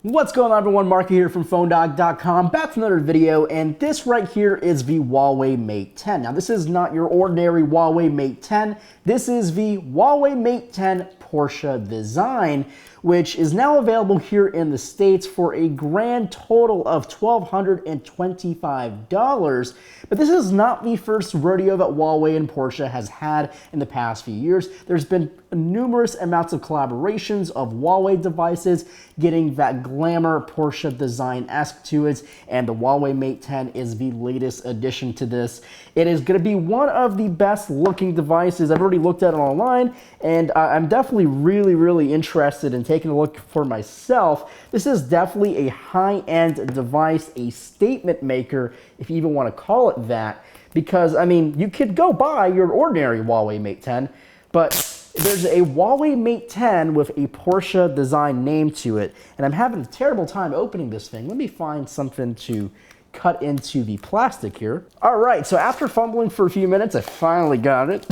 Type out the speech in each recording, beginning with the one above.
What's going on, everyone? Mark here from PhoneDog.com, back with another video, and this right here is the Huawei Mate 10. Now, this is not your ordinary Huawei Mate 10. This is the Huawei Mate 10 Porsche design, which is now available here in the States for a grand total of $1,225. But this is not the first rodeo that Huawei and Porsche has had in the past few years. There's been numerous amounts of collaborations of Huawei devices getting that glamour Porsche design-esque to it, and the Huawei Mate 10 is the latest addition to this. It is going to be one of the best looking devices. I've already looked at it online, and I'm definitely really interested in taking a look for myself. This is definitely a high-end device, a statement maker, if you even want to call it that, because, I mean, you could go buy your ordinary Huawei Mate 10, but there's a Huawei Mate 10 with a Porsche design name to it, and I'm having a terrible time opening this thing. Let me find something to cut into the plastic here. All right, so after fumbling for a few minutes, I finally got it.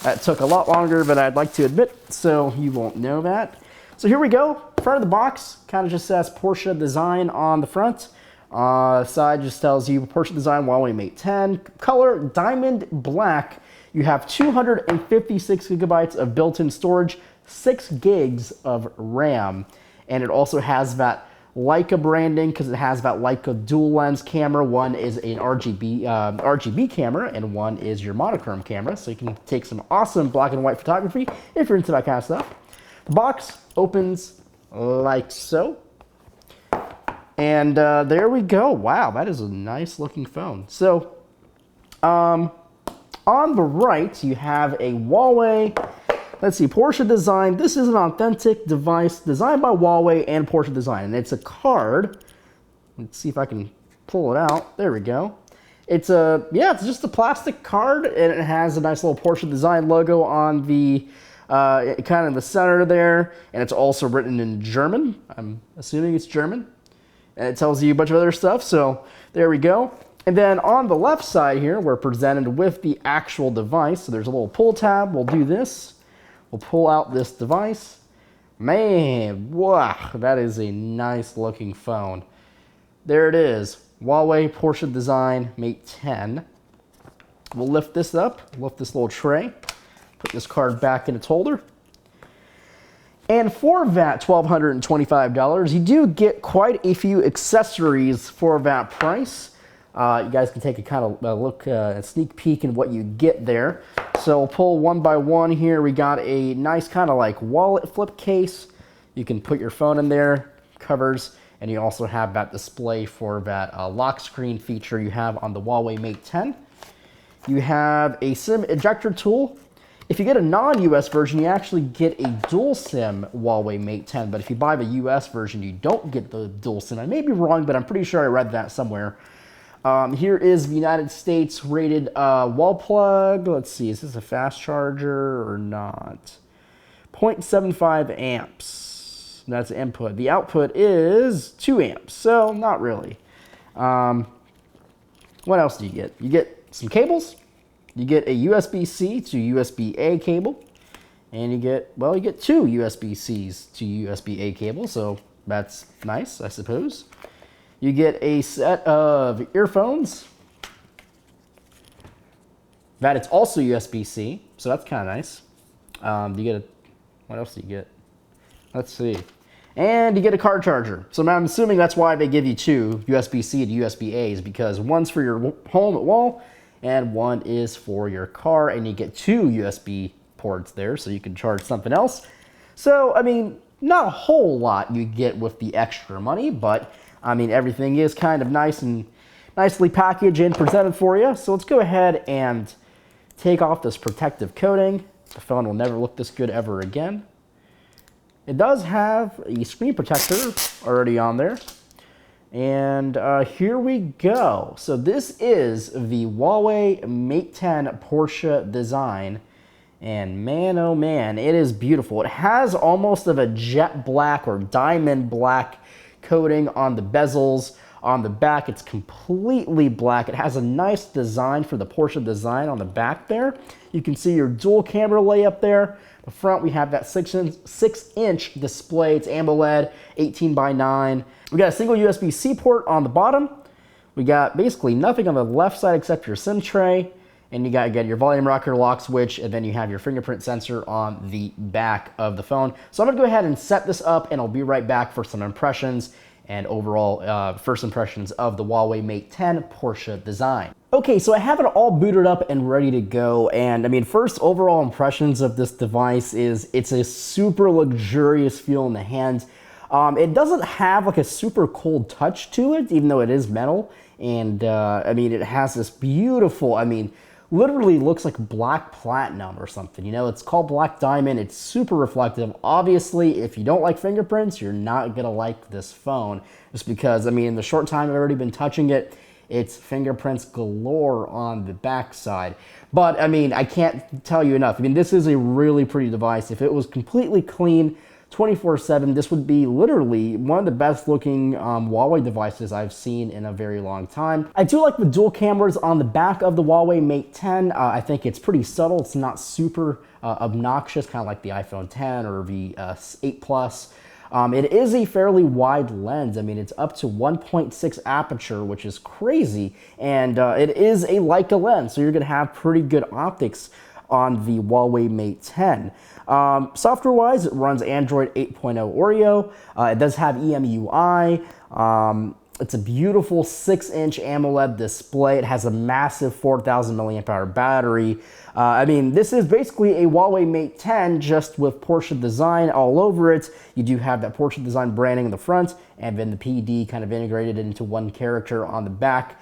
That took a lot longer than I'd like to admit, so you won't know that. So here we go. Front of the box kind of just says Porsche design on the front. Side just tells you Porsche design Huawei Mate 10. Color diamond black. You have 256 gigabytes of built-in storage, 6 gigs of RAM, and it also has that Leica branding because it has that Leica dual lens camera. One is an RGB camera, and one is your monochrome camera, so you can take some awesome black and white photography if you're into that kind of stuff. The box opens like so, and there we go. Wow, that is a nice looking phone. So, on the right, you have a Huawei, let's see, Porsche design. This is an authentic device designed by Huawei and Porsche design, and it's a card. Let's see if I can pull it out. There we go. It's just a plastic card, and it has a nice little Porsche design logo on the, kind of in the center there, and it's also written in German. I'm assuming it's German, and it tells you a bunch of other stuff, so there we go. And then on the left side here, we're presented with the actual device. So there's a little pull tab. We'll do this. We'll pull out this device. Man, wow, that is a nice looking phone. There it is. Huawei Porsche design Mate 10. We'll lift this up, lift this little tray, put this card back in its holder. And for that $1,225, you do get quite a few accessories for that price. You guys can take a kind of look, a sneak peek in what you get there. So we'll pull one by one here. We got a nice kind of like wallet flip case. You can put your phone in there, covers, and you also have that display for that lock screen feature you have on the Huawei Mate 10. You have a SIM ejector tool. If you get a non-US version, you actually get a dual SIM Huawei Mate 10, but if you buy the US version, you don't get the dual SIM. I may be wrong, but I'm pretty sure I read that somewhere. Here is the United States rated wall plug. Let's see, is this a fast charger or not? 0.75 amps. That's the input. The output is 2 amps, so not really. What else do you get? You get some cables. You get a USB-C to USB-A cable. And you get 2 USB-Cs to USB-A cables, so that's nice, I suppose. You get a set of earphones. That it's also USB-C, so that's kind of nice. You get what else do you get? Let's see. And you get a car charger. So I'm assuming that's why they give you 2 USB-C to USB-A's, because one's for your home at wall, and one is for your car, and you get 2 USB ports there, so you can charge something else. So, I mean, not a whole lot you get with the extra money, but I mean, everything is kind of nice and nicely packaged and presented for you. So let's go ahead and take off this protective coating. The phone will never look this good ever again. It does have a screen protector already on there. And here we go. So this is the Huawei Mate 10 Porsche design. And man, oh man, it is beautiful. It has almost of a jet black or diamond black coating on the bezels. On the back, it's completely black. It has a nice design for the Porsche design on the back there. You can see your dual camera lay up there. The front, we have that 6-inch display. It's AMOLED, 18:9. We got a single USB-C port on the bottom. We got basically nothing on the left side except your SIM tray. And you got, again, your volume rocker, lock switch, and then you have your fingerprint sensor on the back of the phone. So I'm gonna go ahead and set this up, and I'll be right back for some impressions and overall first impressions of the Huawei Mate 10 Porsche design. Okay, so I have it all booted up and ready to go. And I mean, first overall impressions of this device is it's a super luxurious feel in the hands. It doesn't have like a super cold touch to it, even though it is metal. And I mean, it has this beautiful, I mean, literally looks like black platinum or something. You know, it's called black diamond. It's super reflective. Obviously, if you don't like fingerprints, you're not gonna like this phone, just because, I mean, in the short time I've already been touching it, it's fingerprints galore on the back side. But I mean, I can't tell you enough. I mean, this is a really pretty device. If it was completely clean 24/7, this would be literally one of the best looking Huawei devices I've seen in a very long time. I do like the dual cameras on the back of the Huawei Mate 10. I think it's pretty subtle. It's not super obnoxious, kind of like the iPhone 10 or the 8 Plus. It is a fairly wide lens. I mean, it's up to 1.6 aperture, which is crazy. And it is a Leica lens, so you're gonna have pretty good optics on the Huawei Mate 10. Software-wise, it runs Android 8.0 Oreo. It does have EMUI. It's a beautiful 6-inch AMOLED display. It has a massive 4,000 milliamp hour battery. I mean, this is basically a Huawei Mate 10 just with Porsche design all over it. You do have that Porsche design branding in the front, and then the PD kind of integrated into one character on the back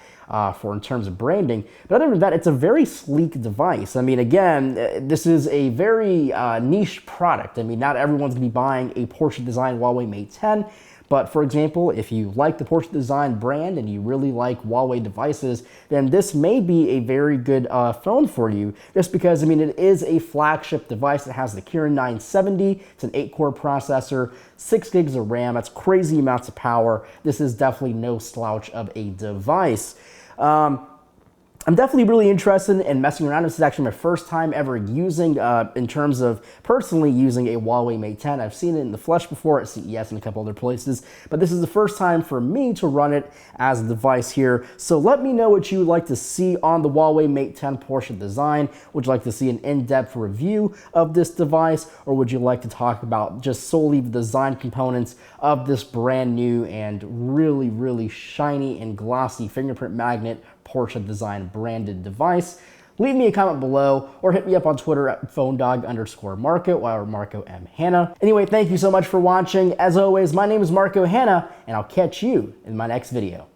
for in terms of branding. But other than that, it's a very sleek device. I mean, again, this is a very niche product. I mean, not everyone's gonna be buying a Porsche design Huawei Mate 10. But for example, if you like the Porsche design brand and you really like Huawei devices, then this may be a very good phone for you. Just because, I mean, it is a flagship device. It has the Kirin 970. It's an 8-core processor, 6 gigs of RAM. That's crazy amounts of power. This is definitely no slouch of a device. I'm definitely really interested in messing around. This is actually my first time ever using, in terms of personally using a Huawei Mate 10. I've seen it in the flesh before at CES and a couple other places, but this is the first time for me to run it as a device here. So let me know what you would like to see on the Huawei Mate 10 Porsche design. Would you like to see an in-depth review of this device, or would you like to talk about just solely the design components of this brand new and really, really shiny and glossy fingerprint magnet Porsche design branded device? Leave me a comment below or hit me up on Twitter at phonedog_Marco or Marco M. Hanna. Anyway, thank you so much for watching. As always, my name is Marco Hanna, and I'll catch you in my next video.